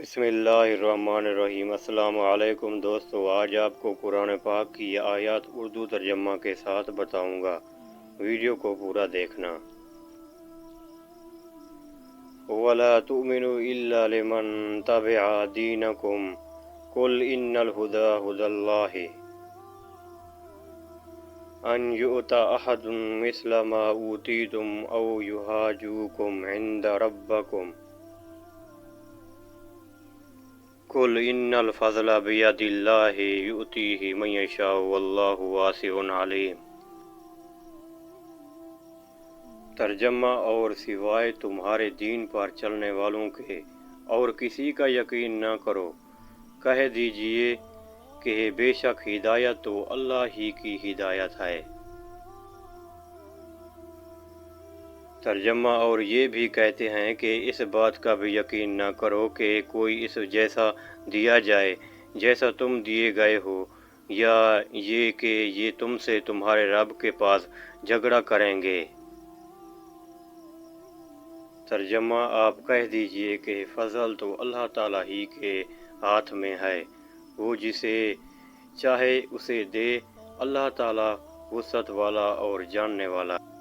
بسم اللہ الرحمن الرحیم۔ السلام علیکم دوستو، آج آپ کو قرآن پاک کی یہ آیات اردو ترجمہ کے ساتھ بتاؤں گا، ویڈیو کو پورا دیکھنا۔ وَلَا تُؤْمِنُوا إِلَّا لِمَن تَبِعَ دِينَكُمْ قُلْ إِنَّ الْهُدَى هُدَى اللَّهِ أَنْ يُؤْتَى أَحَدٌ مِثْلَ مَا أُوتِيتُمْ أَوْ يُحَاجُّوكُمْ عِندَ رَبِّكُمْ قُلْ إِنَّ الْفَضْلَ بِيَدِ اللَّهِ يُؤْتِيهِ مَن يَشَاءُ وَاللَّهُ وَاسِعٌ عَلِيمٌ۔ ترجمہ: اور سوائے تمہارے دین پر چلنے والوں کے اور کسی کا یقین نہ کرو، کہہ دیجئے کہ بے شک ہدایت تو اللہ ہی کی ہدایت ہے۔ ترجمہ: اور یہ بھی کہتے ہیں کہ اس بات کا بھی یقین نہ کرو کہ کوئی اس جیسا دیا جائے جیسا تم دیے گئے ہو، یا یہ کہ یہ تم سے تمہارے رب کے پاس جھگڑا کریں گے۔ ترجمہ: آپ کہہ دیجئے کہ فضل تو اللہ تعالیٰ ہی کے ہاتھ میں ہے، وہ جسے چاہے اسے دے، اللہ تعالیٰ وسعت والا اور جاننے والا ہے۔